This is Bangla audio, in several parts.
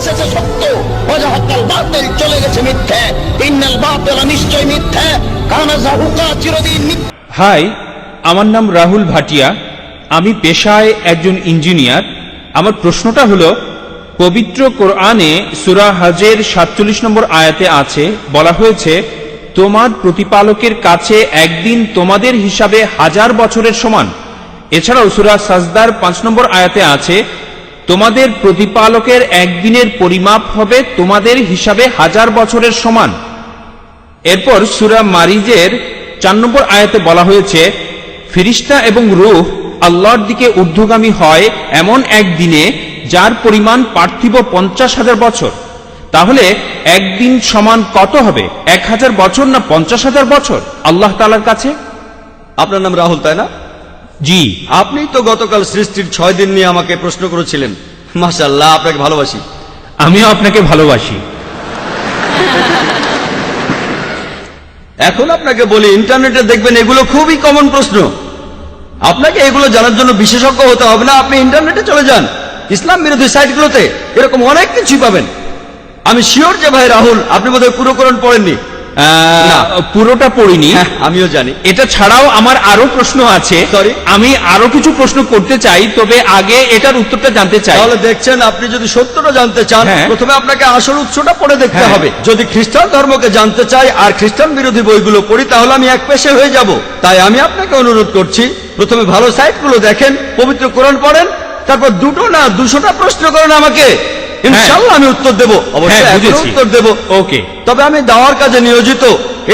এসেছে সত্য, ওয়াজাহাকাল বাতিল চলে গেছে মিথ্যে, ইন্নাল বাতিলা নিশ্চয় মিথ্যে, কানা যাহুকা চিরদিন মিথ্যে। হাই, আমার নাম রাহুল ভাটিয়া। আমি পেশায় একজন ইঞ্জিনিয়ার। আমার প্রশ্নটা হলো, পবিত্র কোরআনে সূরা হজের ৪৭ নম্বর আয়াতে আছে, বলা হয়েছে তোমার প্রতিপালকের কাছে একদিন তোমাদের হিসাবে 1000 বছরের সমান। এছাড়াও সূরা সাজদার 5 নম্বর আয়াতে আছে, তোমাদের প্রতিপালকের একদিনের পরিমাপ হবে তোমাদের হিসাবে 1000 বছরের সমান। এরপর সূরা মারিজের 4 নম্বর আয়াতে বলা হয়েছে, ফেরেশতা এবং রূহ আল্লাহর দিকে ঊর্ধ্বগামী হয় এমন একদিনে যার পরিমাণ পার্থিব 50,000 বছর। তাহলে একদিন সমান কত হবে, 1000 বছর না 50,000 বছর আল্লাহ তাআলার কাছে? আপনার নাম রাহুল, তাই না? জি। আপনি তো গতকাল সৃষ্টির 6 দিন নিয়ে আমাকে প্রশ্ন করেছিলেন। মাশাআল্লাহ, আপনাকে ভালোবাসি। আমিও আপনাকে ভালোবাসি। এখন আপনাকে বলি, ইন্টারনেটে দেখবেন এগুলো খুবই কমন প্রশ্ন। আপনাকে এগুলো জানার জন্য বিশেষজ্ঞ হতে হবে না, আপনি ইন্টারনেটে চলে যান, ইসলাম বিরোধী সাইটগুলোতে এরকম অনেক কিছুই পাবেন। আমি শিওর যে ভাই রাহুল, আপনি বোধহয় পুরো কোরআন পড়েননি। পুরোটা পড়িনি। আমিও জানি। এটা ছাড়াও আমার আরো প্রশ্ন আছে। সরি, আমি আরো কিছু প্রশ্ন করতে চাই, তবে আগে এটার উত্তরটা জানতে চাই। তাহলে দেখছেন, আপনি যদি সত্যটা জানতে চান, প্রথমে আপনাকে আসল উৎসটা পড়ে দেখতে হবে। যদি খ্রিস্টান ধর্মকে জানতে চাই আর খ্রিস্টান বিরোধী বইগুলো পড়ি, তাহলে আমি এক পেশে হয়ে যাব। তাই আমি আপনাকে অনুরোধ করছি, প্রথমে ভালো সাইটগুলো দেখেন, পবিত্র কোরআন পড়েন, তারপর 2টো না 200টা প্রশ্ন করেন আমাকে, ইনশাআল্লাহ আমি উত্তর দেব। অবশ্যই উত্তর দেব। ওকে। তবে আমি দাওয়ার কাজে নিয়োজিত,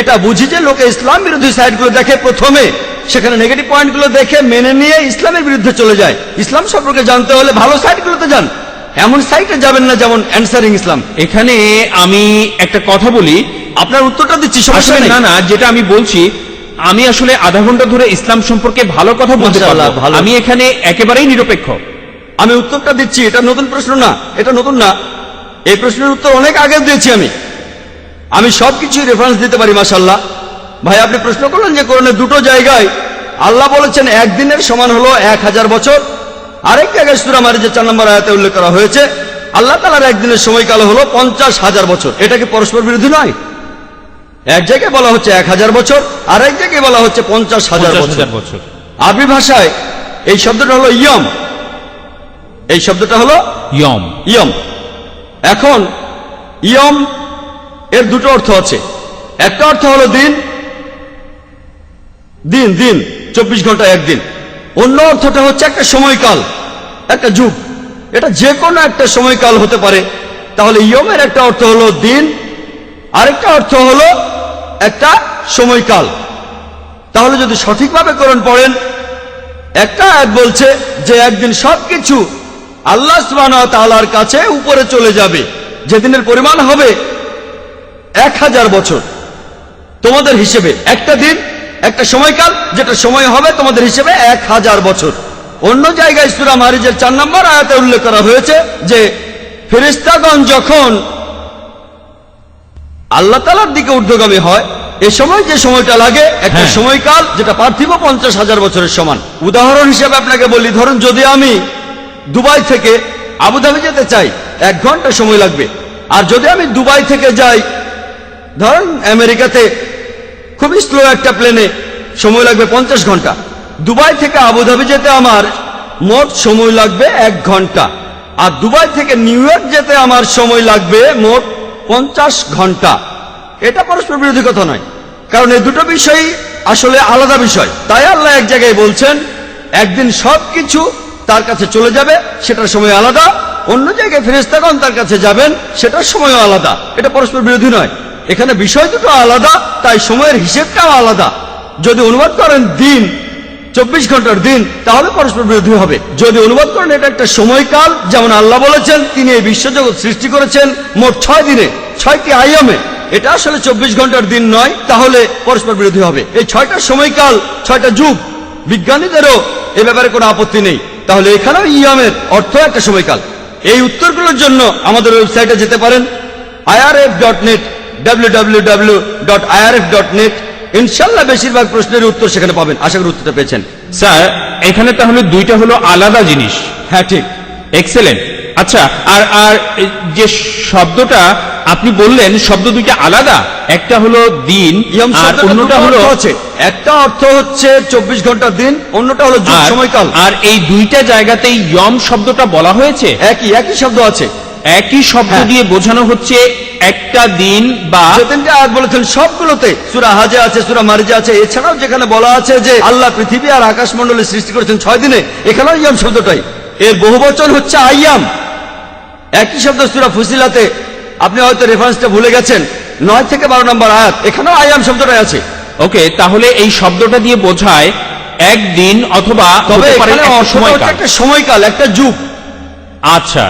এটা বুঝি যে লোকে ইসলাম বিরোধী সাইটগুলো দেখে, প্রথমে সেখানে নেগেটিভ পয়েন্টগুলো দেখে মেনে নিয়ে ইসলামের বিরুদ্ধে চলে যায়। ইসলাম সম্পর্কে জানতে হলে ভালো সাইটগুলোতে যান, এমন সাইটে যাবেন না যেমন অ্যানসারিং ইসলাম। এখানে আমি একটা কথা বলি, আপনার উত্তরটা দিচ্ছি, সমস্যা নেই। না, যেটা আমি বলছি, আমি আসলে আধা ঘন্টা ধরে ইসলাম সম্পর্কে ভালো কথা বলতে পারলাম। আমি এখানে একেবারেই নিরপেক্ষ। আমি উত্তরটা দিচ্ছি, এটা নতুন প্রশ্ন না, এটা নতুন না, এই প্রশ্নের উত্তর অনেক আগে দিয়েছি আমি সবকিছু রেফারেন্স দিতে পারি। মাশাআল্লাহ ভাই, আপনি প্রশ্ন করলেন যে কোরআনে 2টো জায়গায় আল্লাহ বলেছেন একদিনের সমান হলো 1000 বছর, আরেক জায়গায় সূরা মারিজের 4 নম্বর আয়াতে উল্লেখ করা হয়েছে আল্লাহ তাআলার একদিনের সময়কাল হলো 50,000 বছর। এটা কি পরস্পর বিরোধী নয়? এক জায়গায় বলা হচ্ছে 1000 বছর, আর এক জায়গায় বলা হচ্ছে 50,000 বছর। আরবি ভাষায় এই শব্দটা হলো ইয়ম, এই শব্দটা হলো ইয়ম। ইয়ম। এখন ইয়ম এর 2টো অর্থ আছে। একটা অর্থ হলো দিন, দিন দিন 24 ঘন্টা একদিন। অন্য অর্থটা হচ্ছে একটা সময়কাল, একটা যুগ। এটা যে কোনো একটা সময়কাল হতে পারে। তাহলে ইয়মের একটা অর্থ হলো দিন, আরেকটা অর্থ হলো একটা সময়কাল। তাহলে যদি সঠিকভাবে কোরআন পড়েন, একটা আয়াত বলছে যে একদিন সবকিছু আল্লাহ সুবহানাহু ওয়া তাআলার কাছে উপরে চলে যাবে, যেদিনের পরিমাণ হবে 1000 বছর তোমাদের হিসেবে। একটা দিন, একটা সময়কাল, যেটা সময় হবে তোমাদের হিসেবে 1000 বছর। অন্য জায়গায় সূরা মারিজের 4 নম্বর আয়াতে উল্লেখ করা হয়েছে যে ফেরেশতাগণ যখন আল্লাহ তাআলার দিকে ঊর্ধ্বগামী হয়, এ সময় যে সময়টা লাগে একটা সময়কাল, যেটা পার্থিব 50,000 বছরের সমান। উদাহরণ হিসেবে আপনাকে বলি, ধরুন যদি আমি দুবাই থেকে আবুধাবি যেতে চাই, 1 ঘন্টা সময় লাগবে। আর যদি আমি দুবাই থেকে যাই ধরুন আমেরিকাতে, খুবই স্লো একটা প্লেনে, সময় লাগবে 50 ঘন্টা। দুবাই থেকে আবুধাবি যেতে আমার মোট সময় লাগবে 1 ঘন্টা, আর দুবাই থেকে নিউ ইয়র্ক যেতে আমার সময় লাগবে মোট 50 ঘন্টা। এটা পরস্পর বিরোধী কথা নয়, কারণ এই 2টো বিষয়ই আসলে আলাদা বিষয়। তাই আল্লাহ এক জায়গায় বলছেন একদিন সবকিছু তার কাছে চলে যাবে, সেটার সময় আলাদা। অন্য জায়গায় ফেরেশতাগণ তার কাছে যাবেন, সেটার সময়ও আলাদা। এটা পরস্পর বিরোধী নয়। এখানে বিষয় দুটো আলাদা, তাই সময়ের হিসেবটাও আলাদা। যদি অনুবাদ করেন দিন, 24 ঘন্টার দিন, তাহলে পরস্পর বিরোধী হবে। যদি অনুবাদ করেন এটা একটা সময়কাল, যেমন আল্লাহ বলেছেন তিনি এই বিশ্বজগৎ সৃষ্টি করেছেন মোট 6 দিনে, 6টি আয়ামে, এটা আসলে 24 ঘন্টার দিন নয়, তাহলে পরস্পর বিরোধী হবে। এই 6টা সময়কাল, 6টা যুগ, বিজ্ঞানীদেরও এ ব্যাপারে কোনো আপত্তি নেই। তাহলে এখানেও ইয়ামের অর্থ একটা সময়কাল। এই উত্তরগুলোর জন্য আমাদের ওয়েবসাইটে যেতে পারেন, irf.net, www.irf.net। ইনশাআল্লাহ বেশিরভাগ প্রশ্নের উত্তর সেখানে পাবেন। আশা করি উত্তরটা পেয়েছেন। স্যার, এখানে তাহলে 2টা হলো আলাদা জিনিস। হ্যাঁ, ঠিক। এক্সেলেন্ট। আচ্ছা, আর আর যে শব্দটা আপনি বললেন, শব্দ দুইটা আলাদা, একটা হলো দিন ইয়ম আর শব্দটার অন্যটা দুটো হলো অর্থ আছে। একটা অর্থ হচ্ছে 24 ঘন্টার দিন, অন্যটা হলো যুগ, সময়কাল। আর এই দুইটা জায়গাতেই ইয়ম শব্দটা বলা হয়েছে, একই শব্দ আছে। একই শব্দ হ্যাঁ। দিয়ে বোঝানো হচ্ছে একটা দিন বা যে তিনটা আয়াত বলেছেন সবগুলোতে, সূরা হাজে আছে, সূরা মারিজে আছে, এছাড়াও যেখানে বলা আছে যে আল্লাহ পৃথিবী আর আকাশমণ্ডলী সৃষ্টি করেছেন 6 দিনে, এখানেও ইয়াম শব্দটাই। এর বহুবচন হচ্ছে আইয়াম। একই শব্দ সূরা ফুসিলাতে, আপনি হয়তো রেফারেন্সটা ভুলে গেছেন, 9 থেকে 12 নম্বর আয়াত, এখানেও আইয়াম শব্দটাই আছে। ওকে, তাহলে এই শব্দটা দিয়ে বোঝায় একদিন অথবা তবে হতে পারে এখানে একটা অর্থটা হচ্ছে সময়কাল। একটা সময়কাল, একটা যুগ। আচ্ছা,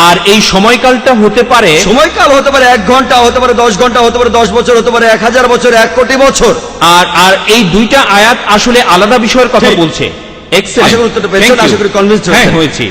আর এই সময়কালটা হতে পারে, সময়কাল হতে পারে 1 ঘন্টা, হতে পারে 10 ঘন্টা, হতে পারে 10 বছর, হতে পারে 1000 বছর, 1 কোটি বছর। আর আর এই দুইটা আয়াত আসলে আলাদা বিষয়ের কথা ঠিক। বলছে। আশা করি উত্তরটা পেয়েছেন, আশা করি convinced হয়েছেন। হ্যাঁ, হয়েছি।